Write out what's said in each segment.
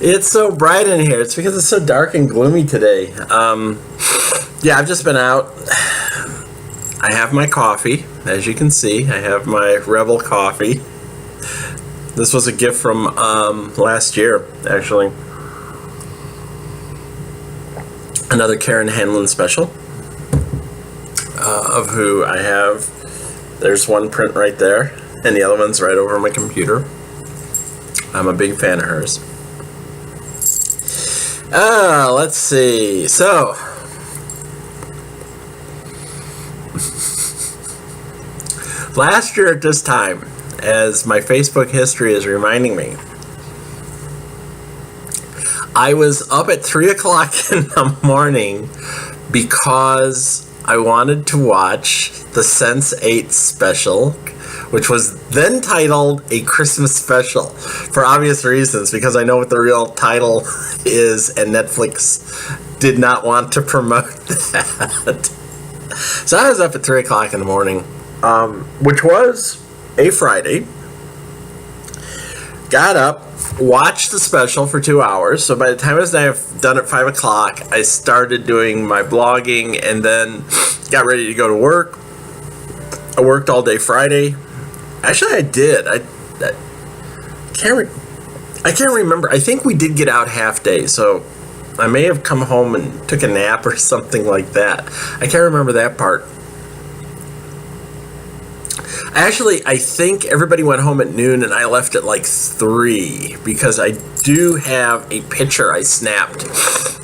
It's so bright in here. It's because it's so dark and gloomy today. Yeah, I've just been out. I have my coffee, as you can see. I have my Rebel coffee. This was a gift from last year, actually. Another Karen Hanlon special, of who I have. There's one print right there, and the other one's right over my computer. I'm a big fan of hers. Let's see. So, last year at this time, as my Facebook history is reminding me, I was up at 3 o'clock in the morning because I wanted to watch the Sense8 special, which was then titled A Christmas Special, for obvious reasons, because I know what the real title is, and Netflix did not want to promote that. So I was up at 3 o'clock in the morning, which was a Friday. Got up, watched the special for 2 hours. So by the time I was done at 5 o'clock, I started doing my blogging and then got ready to go to work. I worked all day Friday. Actually, I did. I can't remember. I think we did get out half day, so I may have come home and took a nap or something like that. I can't remember that part. Actually, I think everybody went home at noon and I left at like 3, because I do have a picture I snapped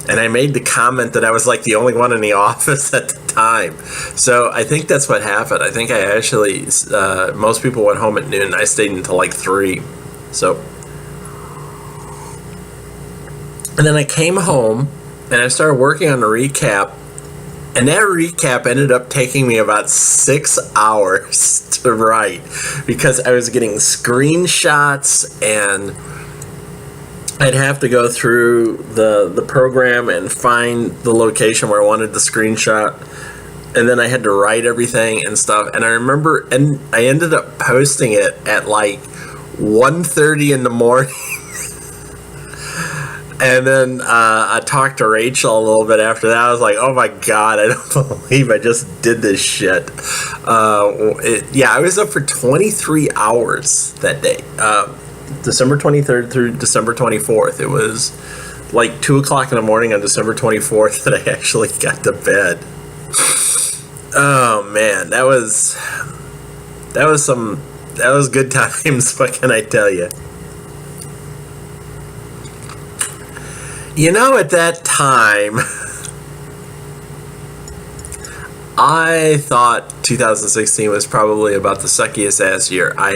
and I made the comment that I was like the only one in the office at the time. So I think that's what happened. I think I actually, most people went home at noon and I stayed until like 3. So, and then I came home and I started working on the recap. And that recap ended up taking me about 6 hours to write, because I was getting screenshots and I'd have to go through the program and find the location where I wanted the screenshot. And then I had to write everything and stuff. And I remember, and I ended up posting it at like 1:30 in the morning. And then I talked to Rachel a little bit after that. I was like, oh my God, I don't believe I just did this shit. I was up for 23 hours that day. December 23rd through December 24th. It was like 2 o'clock in the morning on December 24th that I actually got to bed. Oh man, that was good times. What can I tell you? You know, at that time, I thought 2016 was probably about the suckiest ass year I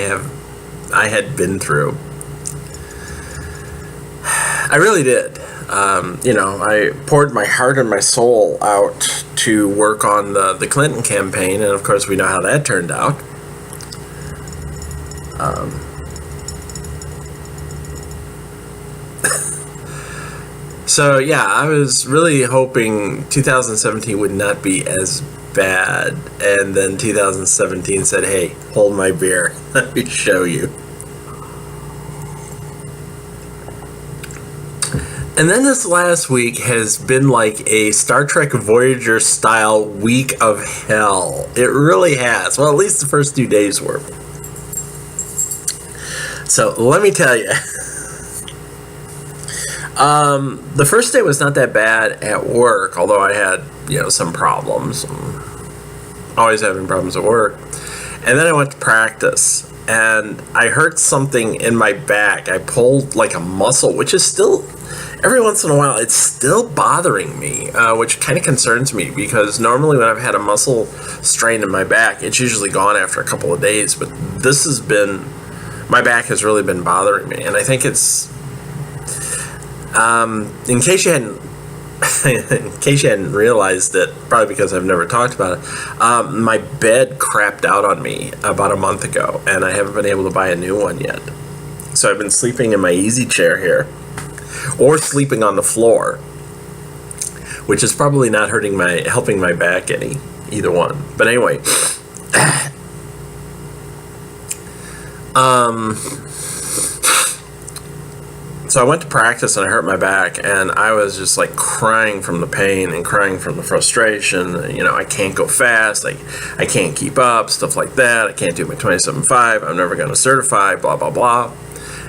had been through. I really did. I poured my heart and my soul out to work on the Clinton campaign, and of course we know how that turned out. So yeah, I was really hoping 2017 would not be as bad, and then 2017 said, hey, hold my beer, let me show you. And then this last week has been like a Star Trek Voyager style week of hell. It really has. Well, at least the first 2 days were. So let me tell you. The first day was not that bad at work, although I had, some problems. I'm always having problems at work. And then I went to practice, and I hurt something in my back. I pulled like a muscle, which is still, every once in a while, it's still bothering me, which kind of concerns me, because normally when I've had a muscle strain in my back, it's usually gone after a couple of days. But this has been, my back has really been bothering me, and I think it's, in case you hadn't realized it, probably because I've never talked about it, my bed crapped out on me about a month ago, and I haven't been able to buy a new one yet. So I've been sleeping in my easy chair here, or sleeping on the floor, which is probably not helping my back any, either one. But anyway, So I went to practice and I hurt my back, and I was just like crying from the pain and crying from the frustration. I can't go fast. I can't keep up, stuff like that. I can't do my 27.5. I'm never going to certify, blah, blah, blah.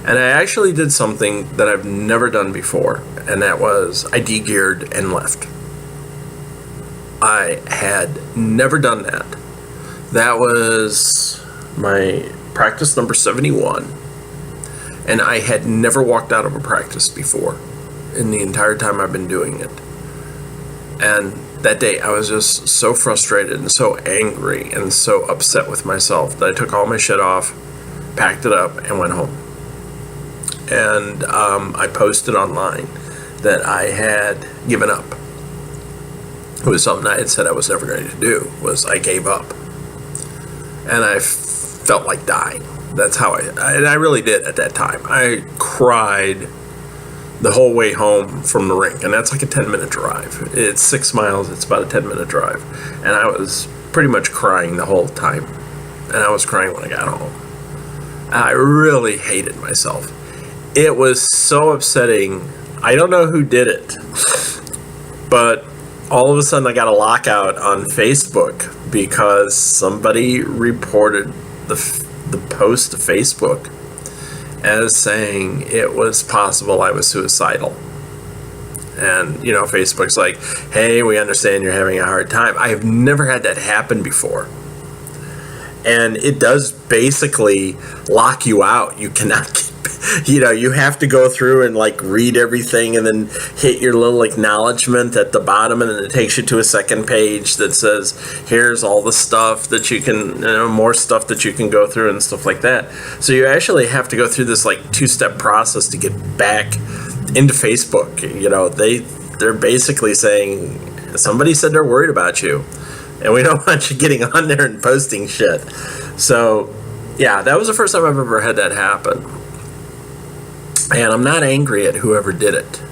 And I actually did something that I've never done before, and that was I de-geared and left. I had never done that. That was my practice number 71. And I had never walked out of a practice before in the entire time I've been doing it. And that day I was just so frustrated and so angry and so upset with myself that I took all my shit off, packed it up, and went home. And I posted online that I had given up. It was something I had said I was never going to do, was I gave up. And I felt like dying. That's how I really did at that time. I cried the whole way home from the rink, and that's like a 10-minute drive. It's 6 miles. It's about a 10-minute drive. And I was pretty much crying the whole time. And I was crying when I got home. I really hated myself. It was so upsetting. I don't know who did it, but all of a sudden I got a lockout on Facebook because somebody reported the post to Facebook as saying it was possible I was suicidal. And, Facebook's like, hey, we understand you're having a hard time. I have never had that happen before. And it does basically lock you out. You cannot you have to go through and read everything and then hit your little acknowledgement at the bottom, and then it takes you to a second page that says, here's all the stuff that you can, more stuff that you can go through and stuff like that. So you actually have to go through this 2-step process to get back into Facebook. They're basically saying, somebody said they're worried about you, and we don't want you getting on there and posting shit. So yeah, that was the first time I've ever had that happen. And I'm not angry at whoever did it,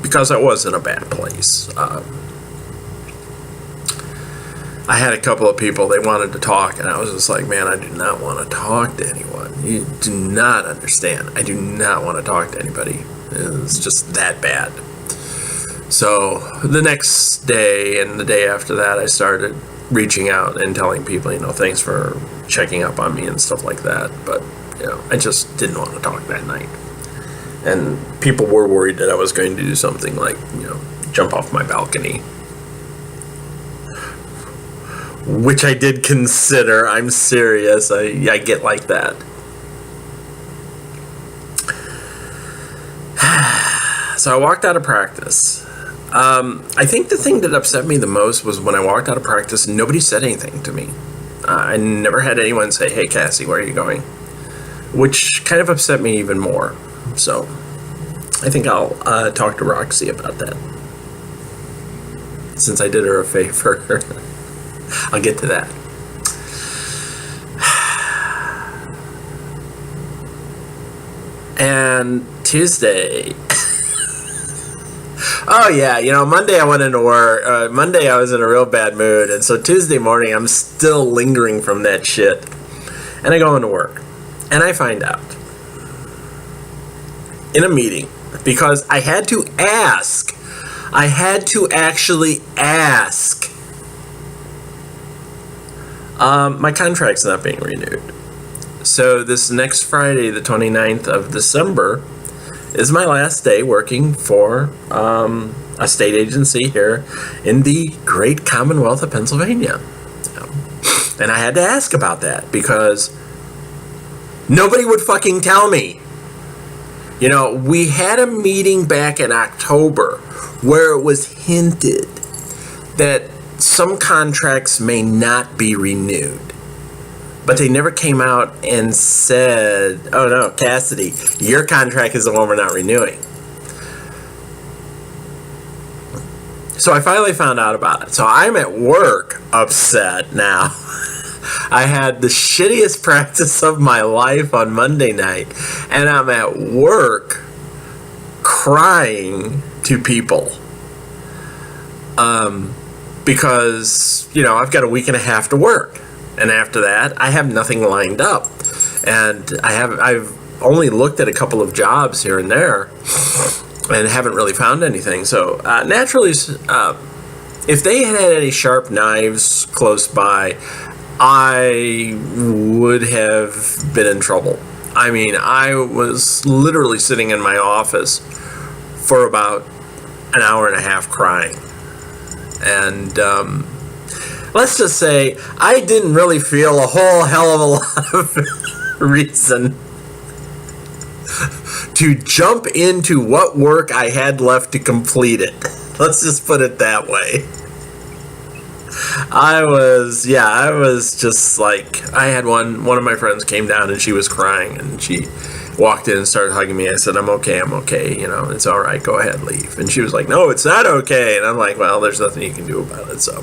because I was in a bad place. I had a couple of people, they wanted to talk, and I was just like, man, I do not want to talk to anyone. You do not understand. I do not want to talk to anybody. It's just that bad. So the next day and the day after that, I started reaching out and telling people, thanks for checking up on me and stuff like that. But I just didn't want to talk that night. And people were worried that I was going to do something like, jump off my balcony. Which I did consider. I'm serious. I get like that. So I walked out of practice. I think the thing that upset me the most was when I walked out of practice, nobody said anything to me. I never had anyone say, hey, Cassie, where are you going? Which kind of upset me even more. So I think I'll talk to Roxy about that, since I did her a favor. I'll get to that. And Tuesday. Oh yeah, Monday I went into work. Monday I was in a real bad mood, and so Tuesday morning I'm still lingering from that shit. And I go into work. And I find out in a meeting, because I had to actually ask. My contract's not being renewed. So this next Friday, the 29th of December, is my last day working for a state agency here in the great Commonwealth of Pennsylvania. And I had to ask about that because nobody would fucking tell me. We had a meeting back in October where it was hinted that some contracts may not be renewed. But they never came out and said, oh no, Cassidy, your contract is the one we're not renewing. So I finally found out about it. So I'm at work upset now. I had the shittiest practice of my life on Monday night, and I'm at work crying to people. Because, I've got a week and a half to work. And after that, I have nothing lined up. And I've only looked at a couple of jobs here and there and haven't really found anything. So naturally, if they had any sharp knives close by, I would have been in trouble. I mean, I was literally sitting in my office for about an hour and a half crying. And let's just say I didn't really feel a whole hell of a lot of reason to jump into what work I had left to complete it. Let's just put it that way. I was just like, I had one of my friends came down and she was crying and she walked in and started hugging me. I said, I'm okay, you know, it's all right, go ahead, leave. And she was like, no, it's not okay. And I'm like, well, there's nothing you can do about it, so.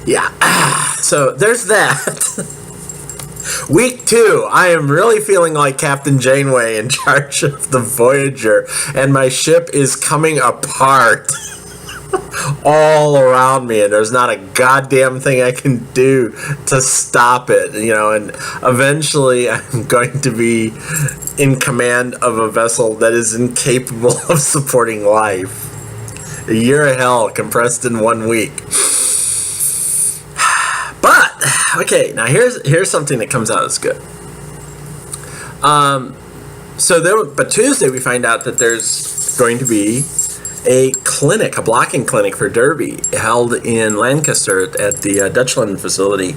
Yeah, so there's that. Week 2, I am really feeling like Captain Janeway in charge of the Voyager, and my ship is coming apart all around me, and there's not a goddamn thing I can do to stop it, you know, and eventually I'm going to be in command of a vessel that is incapable of supporting life. A year of hell compressed in 1 week. But, okay, now here's something that comes out as good. But Tuesday we find out that there's going to be a blocking clinic for Derby held in Lancaster at the Dutchland facility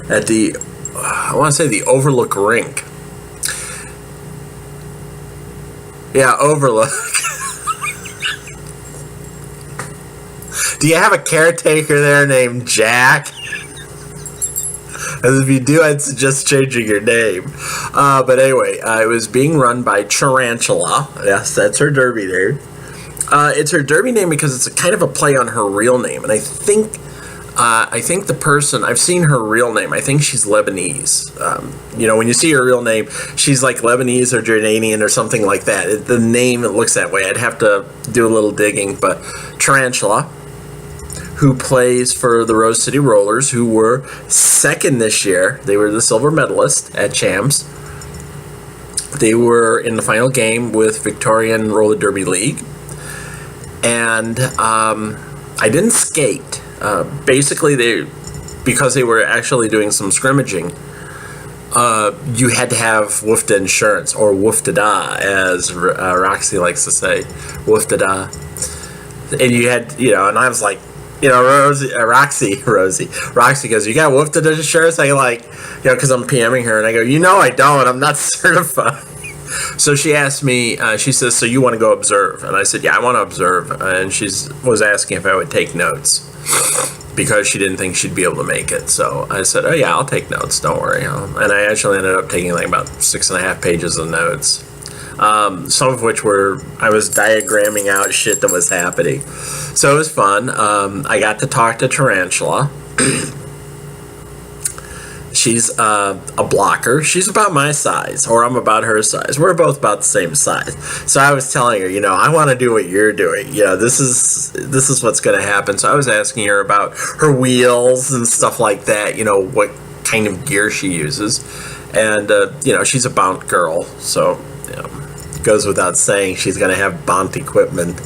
at the, I want to say the Overlook Rink. Yeah, Overlook. Do you have a caretaker there named Jack? If you do, I'd suggest changing your name. But anyway, it was being run by Tarantula. Yes, that's her Derby name. It's her Derby name because it's a kind of a play on her real name, and I think the person, I've seen her real name. I think she's Lebanese. You know, when you see her real name, she's like Lebanese or Jordanian or something like that. The name, it looks that way. I'd have to do a little digging, but Tarantula, who plays for the Rose City Rollers, who were second this year. They were the silver medalist at Champs. They were in the final game with Victorian Roller Derby League. And I didn't skate. Basically, because they were actually doing some scrimmaging, you had to have WFDA insurance, or WFDA, as Roxy likes to say, WFDA. And you had, you know, and I was like, you know, Roxy goes, you got WFDA insurance? I like, you know, because I'm PMing her, and I go, you know I don't, I'm not certified. So she asked me, she says, so you want to go observe? And I said, yeah, I want to observe. And she was asking if I would take notes because she didn't think she'd be able to make it. So I said, oh yeah, I'll take notes, don't worry. And I actually ended up taking like about 6.5 pages of notes. Some of which I was diagramming out shit that was happening. So it was fun. I got to talk to Tarantula. She's a blocker. She's about my size, or I'm about her size. We're both about the same size. So I was telling her, you know, I want to do what you're doing. You know, this is what's going to happen. So I was asking her about her wheels and stuff like that. You know, what kind of gear she uses, and you know, she's a Bont girl, so you know, it goes without saying she's going to have Bont equipment.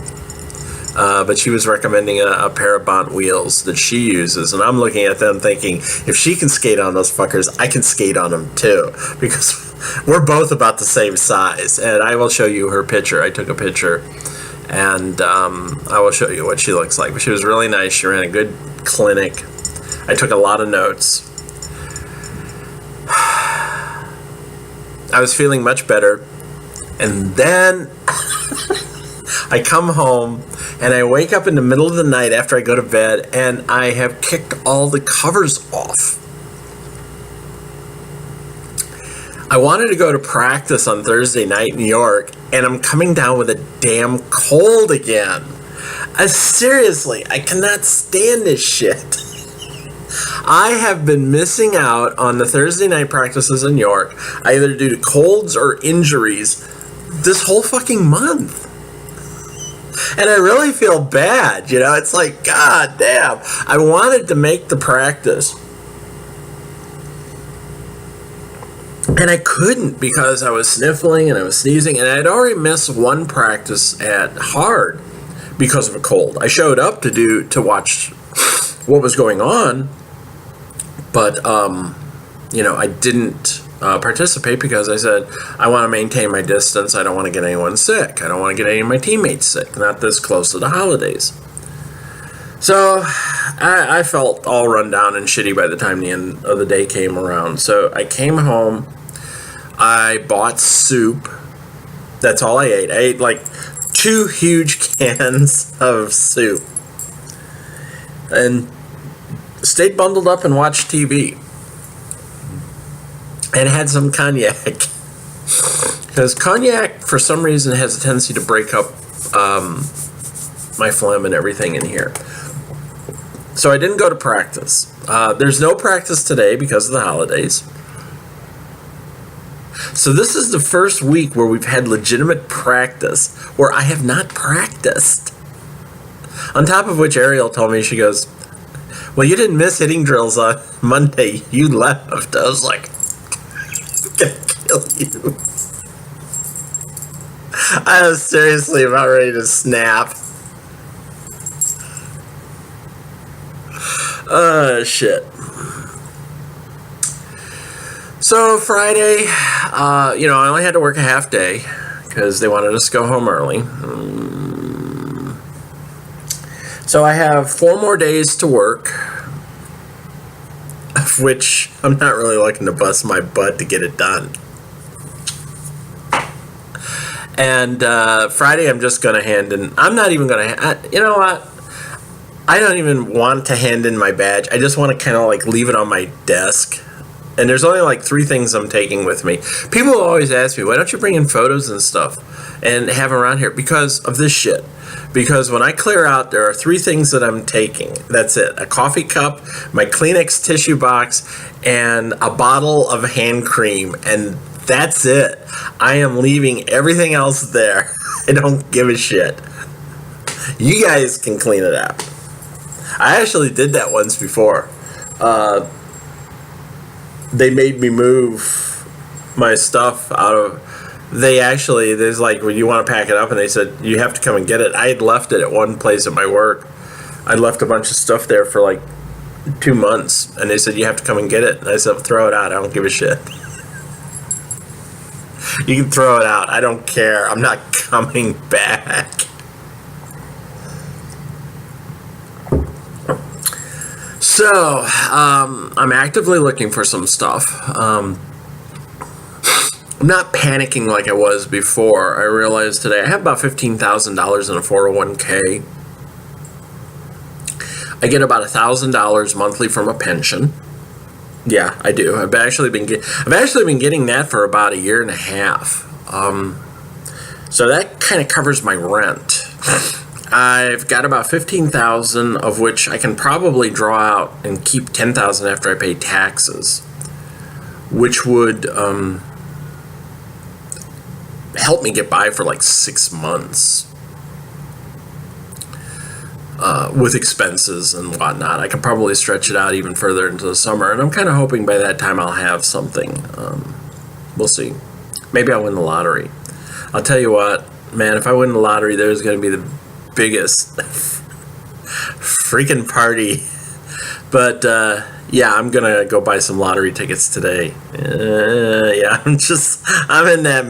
But she was recommending a pair of Bont wheels that she uses, and I'm looking at them thinking, if she can skate on those fuckers, I can skate on them too, because we're both about the same size. And I will show you her picture. I took a picture, and I will show you what she looks like. But she was really nice. She ran a good clinic. I took a lot of notes. I was feeling much better, and then I come home and I wake up in the middle of the night after I go to bed, and I have kicked all the covers off. I wanted to go to practice on Thursday night in New York, and I'm coming down with a damn cold again. Seriously, I cannot stand this shit. I have been missing out on the Thursday night practices in New York, either due to colds or injuries, this whole fucking month. And I really feel bad, you know, it's like, god damn, I wanted to make the practice. And I couldn't because I was sniffling and I was sneezing, and I'd already missed one practice at hard because of a cold. I showed up to watch what was going on, but I didn't participate because I said I want to maintain my distance. I don't want to get anyone sick. I don't want to get any of my teammates sick. Not this close to the holidays. So I felt all run down and shitty by the time the end of the day came around. So I came home. I bought soup. That's all I ate. I ate like 2 huge cans of soup and stayed bundled up and watched TV and had some cognac, because cognac for some reason has a tendency to break up my phlegm and everything in here. So I didn't go to practice. There's no practice today because of the holidays. So this is the first week where we've had legitimate practice where I have not practiced. On top of which, Ariel told me, she goes, well, you didn't miss hitting drills on Monday. You left. I was like, I'm going to kill you. I was seriously about ready to snap. Shit. So Friday, I only had to work a half day because they wanted us to go home early. So I have 4 more days to work, of which I'm not really looking to bust my butt to get it done. And Friday, I'm just going to hand in. I'm not even going to. You know what? I don't even want to hand in my badge. I just want to kind of like leave it on my desk. And there's only like 3 things I'm taking with me. People always ask me, why don't you bring in photos and stuff and have them around here? Because of this shit. Because when I clear out, there are 3 things that I'm taking. That's it. A coffee cup, my Kleenex tissue box, and a bottle of hand cream. And that's it. I am leaving everything else there. I don't give a shit. You guys can clean it up. I actually did that once before. They made me move my stuff out of. There's like, when you want to pack it up, and they said you have to come and get it. I had left it at one place at my work. I left a bunch of stuff there for like 2 months, and they said you have to come and get it. And I said, throw it out. I don't give a shit. You can throw it out. I don't care. I'm not coming back. So, I'm actively looking for some stuff. I'm not panicking like I was before. I realized today I have about $15,000 in a 401k. I get about $1,000 monthly from a pension. Yeah, I do. I've actually been getting that for about 1.5 years. So that kind of covers my rent. I've got about $15,000, of which I can probably draw out and keep $10,000 after I pay taxes, which would help me get by for like 6 months with expenses and whatnot. I could probably stretch it out even further into the summer, and I'm kind of hoping by that time I'll have something. We'll see. Maybe I'll win the lottery. I'll tell you what, man, if I win the lottery, there's going to be the biggest freaking party. But yeah, I'm gonna go buy some lottery tickets today. Yeah, I'm in that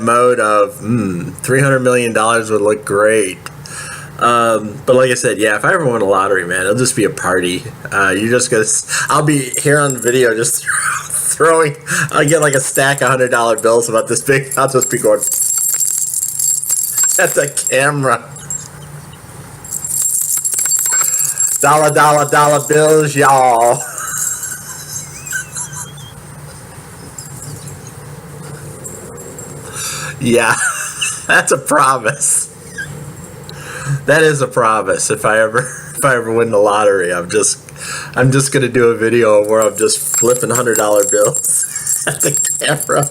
mode of $300 million would look great. But like I said, yeah, if I ever win a lottery, man, it'll just be a party. I'll be here on the video just throwing. I get like a stack of $100 bills about this big. I'll just be going at the camera. Dollar bills, y'all. Yeah, that's a promise. That is a promise. If I ever win the lottery, I'm just gonna do a video where I'm just flipping $100 bills at the camera.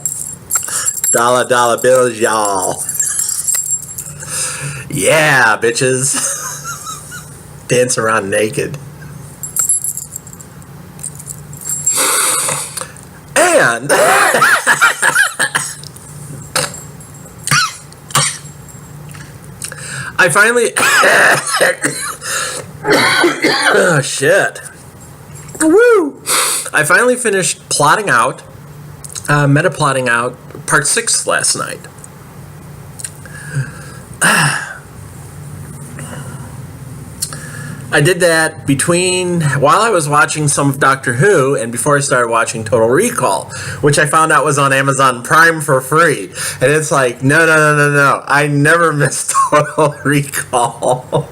Dollar bills, y'all. Yeah, bitches. Dance around naked. And I finally oh shit. Woo! I finally finished plotting out, meta-plotting out part 6 last night. I did that while I was watching some of Doctor Who and before I started watching Total Recall, which I found out was on Amazon Prime for free. And it's like, no. I never missed Total Recall.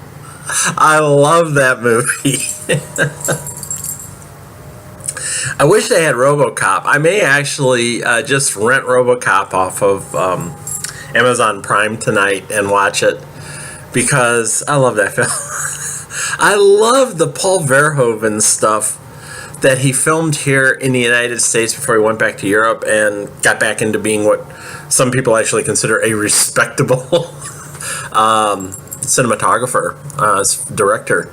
I love that movie. I wish they had RoboCop. I may actually just rent RoboCop off of Amazon Prime tonight and watch it because I love that film. I love the Paul Verhoeven stuff that he filmed here in the United States before he went back to Europe and got back into being what some people actually consider a respectable cinematographer, director.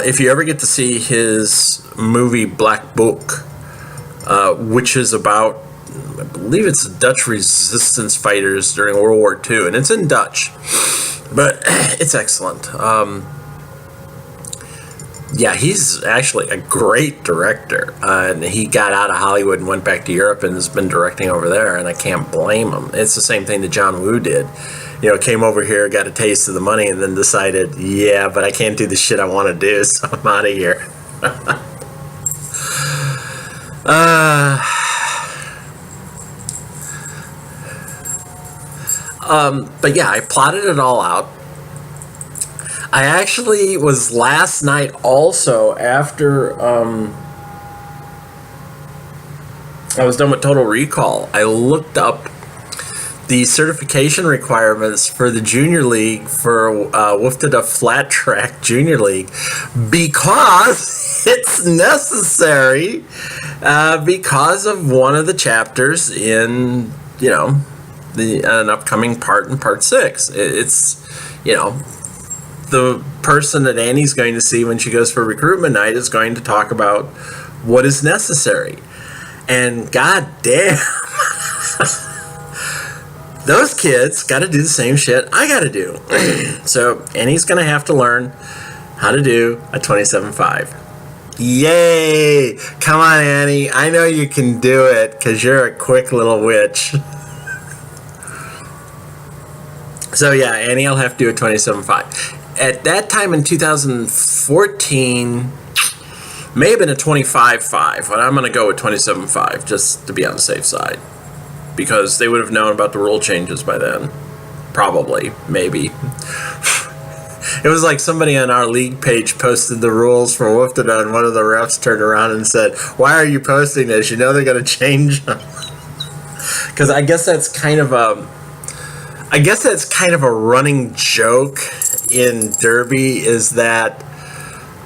If you ever get to see his movie Black Book, which is about, I believe it's Dutch resistance fighters during World War II, and it's in Dutch, but it's excellent. Yeah, he's actually a great director, and he got out of Hollywood and went back to Europe and has been directing over there, and I can't blame him. It's the same thing that John Woo did. You know, came over here, got a taste of the money, and then decided, yeah, but I can't do the shit I want to do, so I'm out of here. But yeah, I plotted it all out. I actually was last night also, after I was done with Total Recall, I looked up the certification requirements for the Junior League for Wolftada Flat Track Junior League because it's necessary because of one of the chapters in, you know, an upcoming part in part 6. It's, you know, the person that Annie's going to see when she goes for recruitment night is going to talk about what is necessary. And god damn, those kids got to do the same shit I got to do. So Annie's going to have to learn how to do a 27.5. Yay! Come on, Annie. I know you can do it because you're a quick little witch. So yeah, Annie will have to do a 27.5. At that time in 2014, may have been a 25.5, but I'm going to go with 27.5 just to be on the safe side. Because they would have known about the rule changes by then. Probably. Maybe. It was like somebody on our league page posted the rules for Wolftada, and one of the refs turned around and said, "Why are you posting this? You know they're going to change them." Because I guess that's kind of a running joke in Derby, is that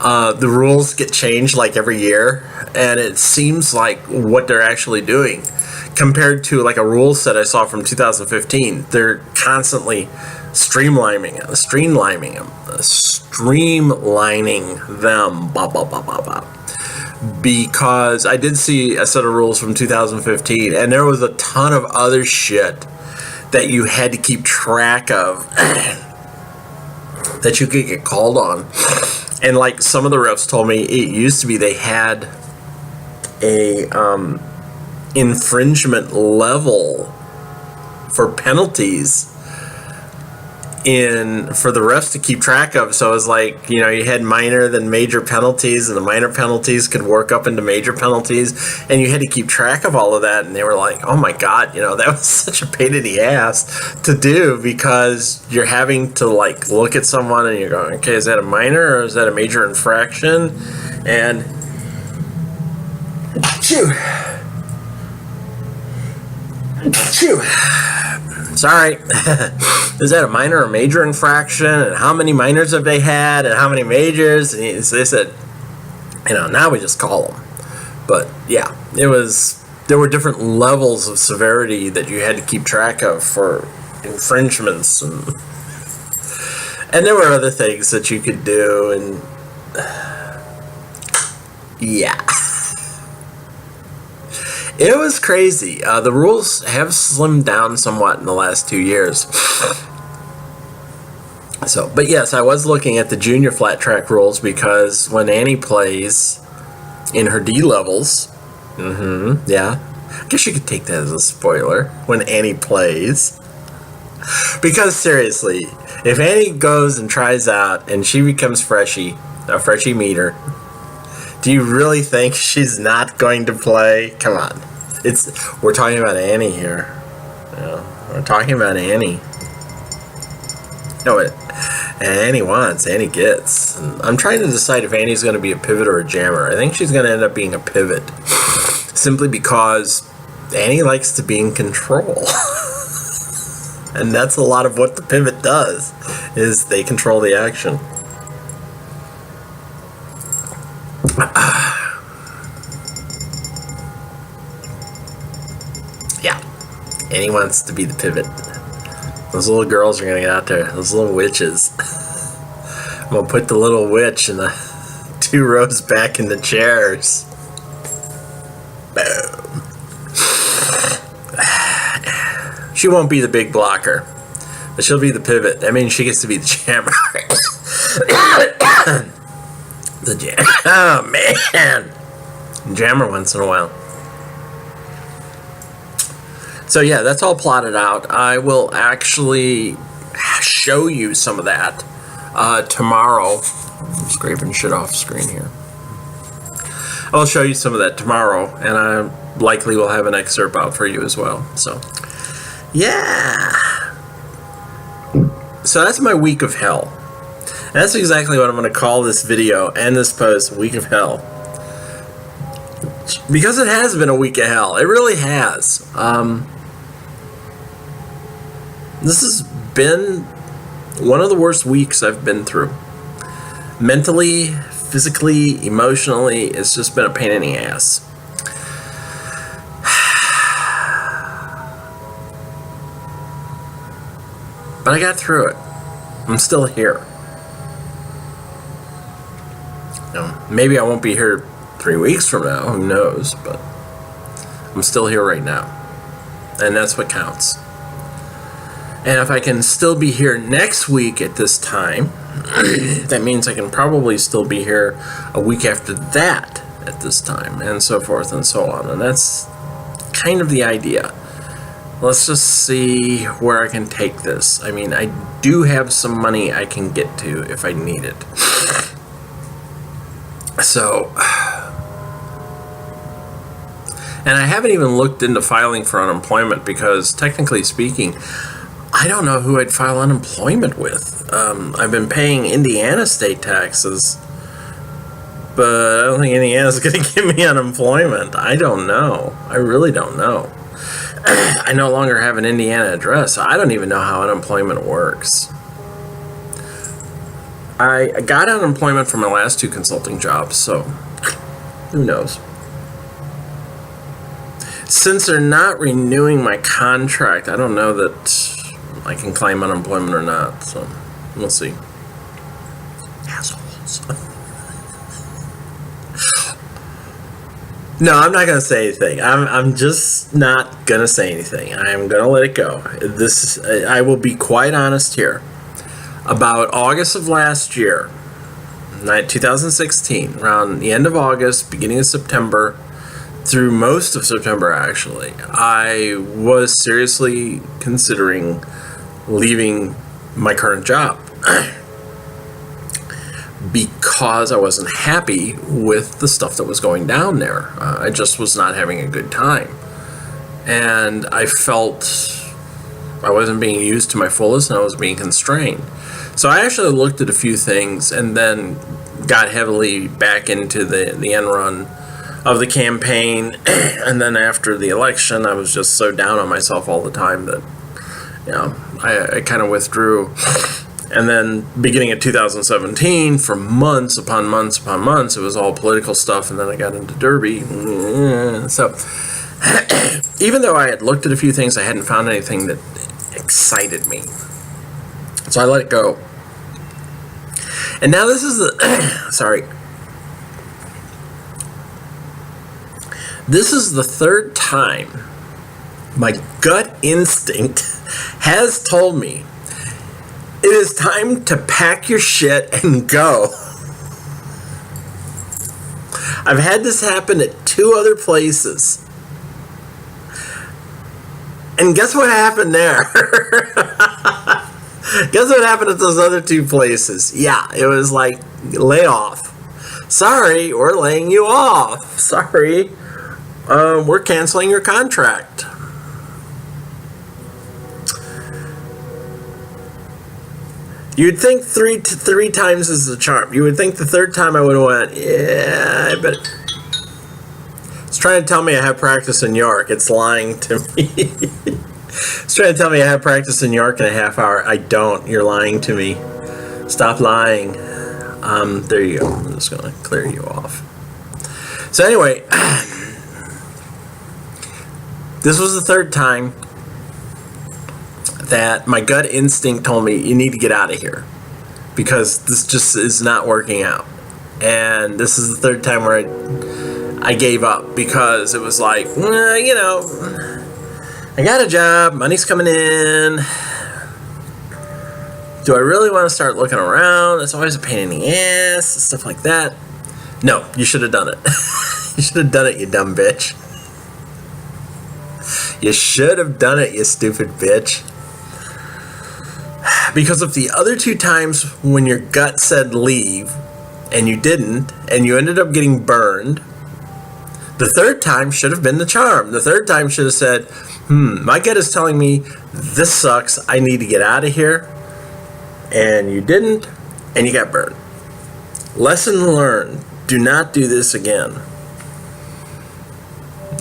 the rules get changed like every year, and it seems like what they're actually doing compared to like a rule set I saw from 2015, they're constantly streamlining them, because I did see a set of rules from 2015, and there was a ton of other shit that you had to keep track of that you could get called on. And like some of the refs told me, it used to be they had a infringement level for penalties for the refs to keep track of. So it was like, you know, you had minor then major penalties, and the minor penalties could work up into major penalties, and you had to keep track of all of that. And they were like, oh my god, you know, that was such a pain in the ass to do, because you're having to like look at someone and you're going, okay, is that a minor or is that a major infraction? And sorry, is that a minor or major infraction, and how many minors have they had, and how many majors? And so they said, you know, now we just call them. But yeah, there were different levels of severity that you had to keep track of for infringements, and there were other things that you could do, and yeah. It was crazy. The rules have slimmed down somewhat in the last 2 years. So, but yes, I was looking at the junior flat track rules because when Annie plays in her D levels, yeah, I guess you could take that as a spoiler. When Annie plays, because seriously, if Annie goes and tries out and she becomes a freshie meter, do you really think she's not going to play? Come on, we're talking about Annie here. We're talking about Annie. No, Annie wants, Annie gets. And I'm trying to decide if Annie's going to be a pivot or a jammer. I think she's going to end up being a pivot, simply because Annie likes to be in control. And that's a lot of what the pivot does, is they control the action. Yeah, Annie wants to be the pivot. Those little girls are going to get out there. Those little witches. I'm going to put the little witch in the 2 rows back in the chairs. Boom. She won't be the big blocker, but she'll be the pivot. That means she gets to be the jammer. The jam. Oh, man. Jammer once in a while. So yeah, that's all plotted out. I will actually show you some of that tomorrow. I'm scraping shit off screen here. I'll show you some of that tomorrow, and I likely will have an excerpt out for you as well. So, yeah. So that's my week of hell. And that's exactly what I'm going to call this video and this post, Week of Hell. Because it has been a week of hell. It really has. This has been one of the worst weeks I've been through. Mentally, physically, emotionally, it's just been a pain in the ass. But I got through it. I'm still here. Maybe I won't be here 3 weeks from now, who knows, but I'm still here right now. And that's what counts. And if I can still be here next week at this time, that means I can probably still be here a week after that at this time, and so forth and so on. And that's kind of the idea. Let's just see where I can take this. I mean, I do have some money I can get to if I need it. So, and I haven't even looked into filing for unemployment because, technically speaking, I don't know who I'd file unemployment with. I've been paying Indiana state taxes, but I don't think Indiana's going to give me unemployment. I don't know. I really don't know. I no longer have an Indiana address, so I don't even know how unemployment works. I got unemployment from my last 2 consulting jobs, so who knows? Since they're not renewing my contract, I don't know that I can claim unemployment or not, so we'll see. Assholes. No, I'm not going to say anything. I'm just not going to say anything. I'm going to let it go. I will be quite honest here. About August of last year, 2016, around the end of August, beginning of September, through most of September actually, I was seriously considering leaving my current job because I wasn't happy with the stuff that was going down there. I just was not having a good time, and I felt I wasn't being used to my fullest, and I was being constrained. So I actually looked at a few things and then got heavily back into the end run of the campaign. And then after the election, I was just so down on myself all the time that, I kind of withdrew. And then beginning of 2017, for months upon months upon months, it was all political stuff. And then I got into Derby. So even though I had looked at a few things, I hadn't found anything that excited me. So I let it go. And now this is the sorry. This is the third time my gut instinct has told me it is time to pack your shit and go. I've had this happen at 2 other places. And guess what happened there? Guess what happened at those other 2 places? Yeah, it was like, lay off. Sorry, we're laying you off. Sorry, we're canceling your contract. You'd think three times is the charm. You would think the third time I would have went, yeah, I bet. It's trying to tell me I have practice in York. It's lying to me. It's trying to tell me I have practice in York in a half hour. I don't. You're lying to me. Stop lying. There you go. I'm just going to clear you off. So anyway, this was the third time that my gut instinct told me you need to get out of here because this just is not working out. And this is the third time where I gave up because it was like, you know, I got a job, money's coming in. Do I really want to start looking around? It's always a pain in the ass, stuff like that. No, you should have done it. You should have done it, you dumb bitch. You should have done it, you stupid bitch. Because of the other 2 times when your gut said leave and you didn't and you ended up getting burned, the third time should have been the charm. The third time should have said, my gut is telling me this sucks, I need to get out of here. And you didn't, and you got burned. Lesson learned. Do not do this again.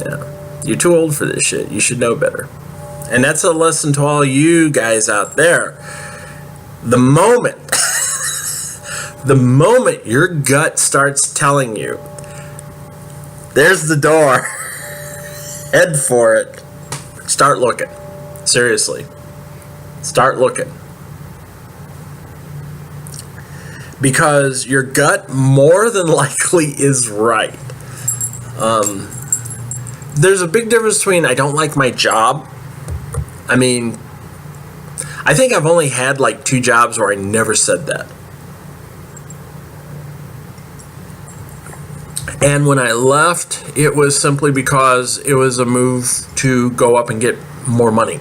Yeah. You're too old for this shit. You should know better. And that's a lesson to all you guys out there. The moment your gut starts telling you, there's the door, head for it, start looking. Seriously. Start looking. Because your gut more than likely is right. There's a big difference between I don't like my job. I mean, I think I've only had like 2 jobs where I never said that. And when I left, it was simply because it was a move to go up and get more money.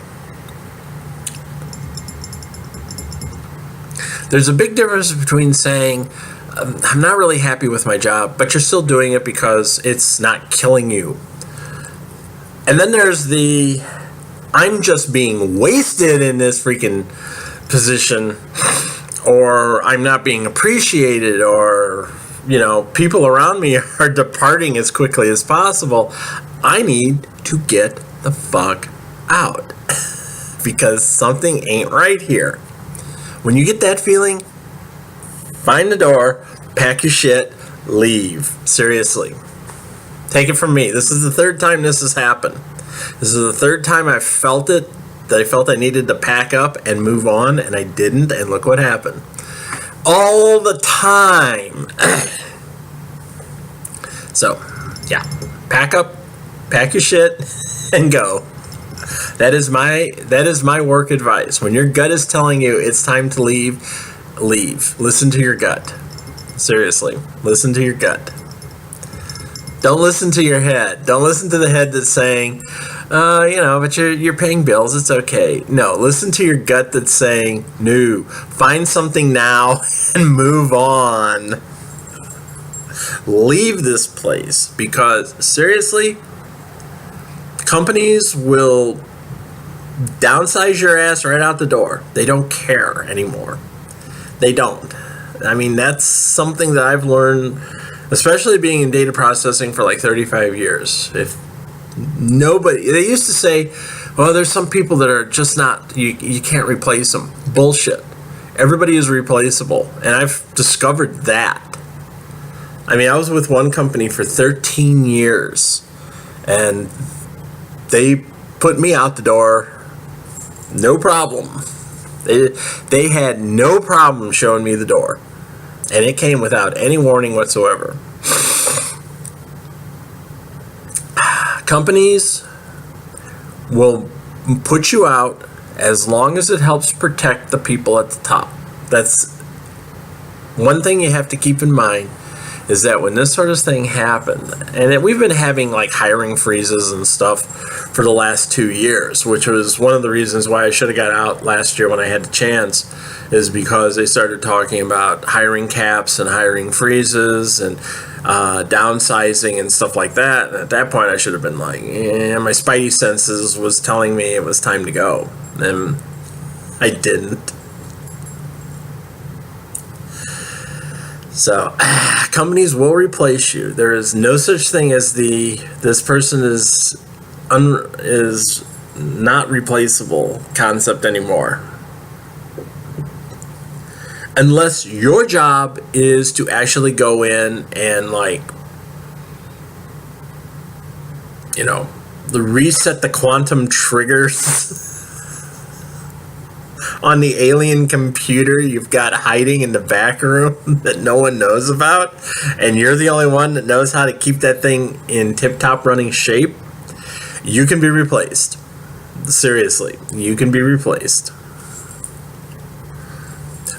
There's a big difference between saying, I'm not really happy with my job, but you're still doing it because it's not killing you. And then there's the, I'm just being wasted in this freaking position, or I'm not being appreciated, or, you know, people around me are departing as quickly as possible. I need to get the fuck out because something ain't right here. When you get that feeling, find the door, pack your shit, leave. Seriously. Take it from me. This is the third time this has happened. This is the third time I felt it, that I felt I needed to pack up and move on, and I didn't, and look what happened. All the time. So, yeah. Pack up, pack your shit, and go. That is my work advice. When your gut is telling you it's time to leave, leave. Listen to your gut. Seriously, listen to your gut. Don't listen to your head. Don't listen to the head that's saying, but you're paying bills, it's okay. No, listen to your gut that's saying, no, find something now and move on. Leave this place because, seriously, companies will downsize your ass right out the door. They don't care anymore. They don't. I mean, that's something that I've learned, especially being in data processing for like 35 years. If nobody, they used to say, well, there's some people that are just not, you can't replace them. Bullshit. Everybody is replaceable. And I've discovered that. I mean, I was with one company for 13 years and they put me out the door. No problem. They had no problem showing me the door. And it came without any warning whatsoever. Companies will put you out as long as it helps protect the people at the top. That's one thing you have to keep in mind, is that when this sort of thing happened, and we've been having like hiring freezes and stuff for the last 2 years, which was one of the reasons why I should have got out last year when I had the chance, is because they started talking about hiring caps and hiring freezes and downsizing and stuff like that. And at that point I should have been like, my spidey senses was telling me it was time to go, and I didn't. So, companies will replace you. There is no such thing as this person is not replaceable concept anymore. Unless your job is to actually go in and reset the quantum triggers on the alien computer you've got hiding in the back room that no one knows about, and you're the only one that knows how to keep that thing in tip-top running shape, you can be replaced. Seriously, you can be replaced.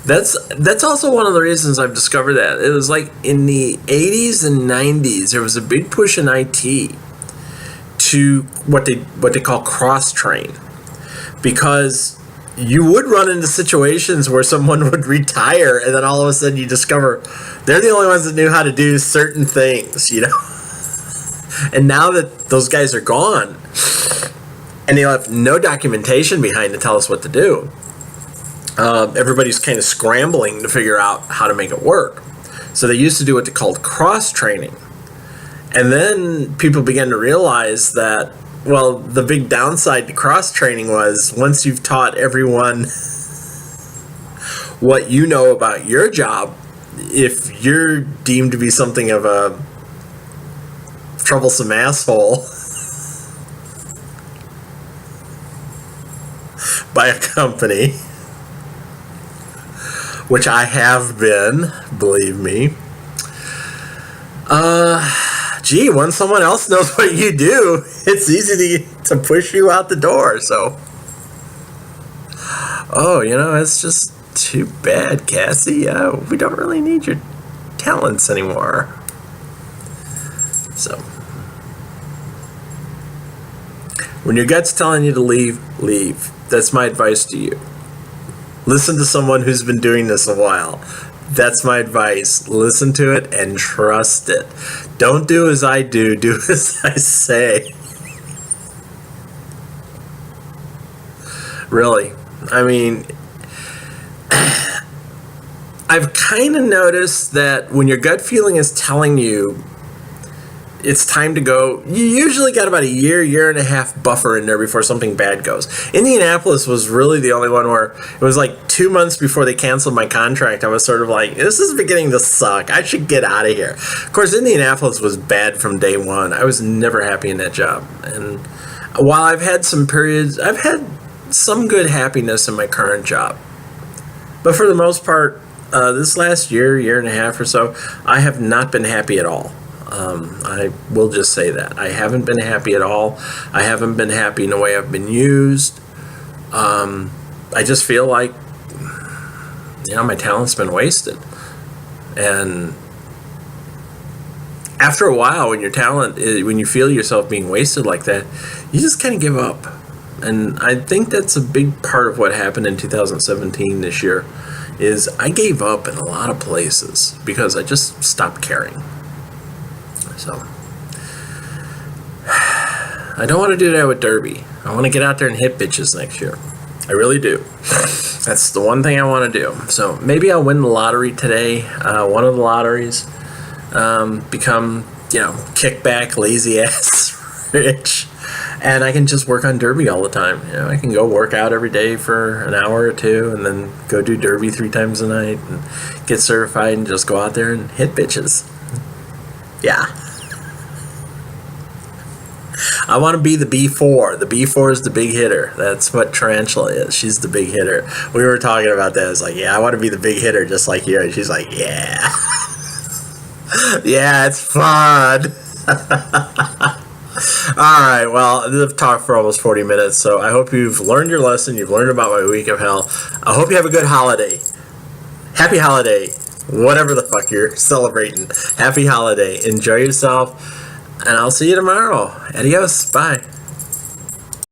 That's also one of the reasons I've discovered that. It was like in the 80s and 90s, there was a big push in IT to what they call cross-train, because you would run into situations where someone would retire and then all of a sudden you discover they're the only ones that knew how to do certain things, And now that those guys are gone and they have no documentation behind to tell us what to do, everybody's kind of scrambling to figure out how to make it work. So they used to do what they called cross-training. And then people began to realize that, well, the big downside to cross-training was once you've taught everyone what you know about your job, if you're deemed to be something of a troublesome asshole by a company, which I have been, believe me, once someone else knows what you do, it's easy to push you out the door. So, it's just too bad, Cassie. We don't really need your talents anymore. So, when your gut's telling you to leave, leave. That's my advice to you. Listen to someone who's been doing this a while. That's my advice. Listen to it and trust it. Don't do as I do as I say. Really. I mean, I've kind of noticed that when your gut feeling is telling you it's time to go, you usually got about a year and a half buffer in there before something bad goes. Indianapolis was really the only one where it was like 2 months before they canceled my contract. I was sort of like, this is beginning to suck. I should get out of here. Of course, Indianapolis was bad from day one. I was never happy in that job. And while I've had some periods, I've had some good happiness in my current job. But for the most part, this last year and a half or so, I have not been happy at all. I will just say that. I haven't been happy at all. I haven't been happy in the way I've been used. I just feel like, my talent's been wasted. And after a while, when you feel yourself being wasted like that, you just kind of give up. And I think that's a big part of what happened in 2017 this year, is I gave up in a lot of places because I just stopped caring. So, I don't want to do that with Derby. I want to get out there and hit bitches next year. I really do. That's the one thing I want to do. So, maybe I'll win the lottery today, one of the lotteries, become, kickback, lazy ass rich, and I can just work on Derby all the time. I can go work out every day for an hour or two and then go do Derby 3 times a night and get certified and just go out there and hit bitches. Yeah. I want to be the B4. The B4 is the big hitter. That's what Tarantula is. She's the big hitter. We were talking about that. It's like, I want to be the big hitter just like you. And she's like, yeah. Yeah, it's fun. All right. Well, I've talked for almost 40 minutes, so I hope you've learned your lesson. You've learned about my week of hell. I hope you have a good holiday. Happy holiday. Whatever the fuck you're celebrating. Happy holiday. Enjoy yourself. And I'll see you tomorrow. Adios. Bye.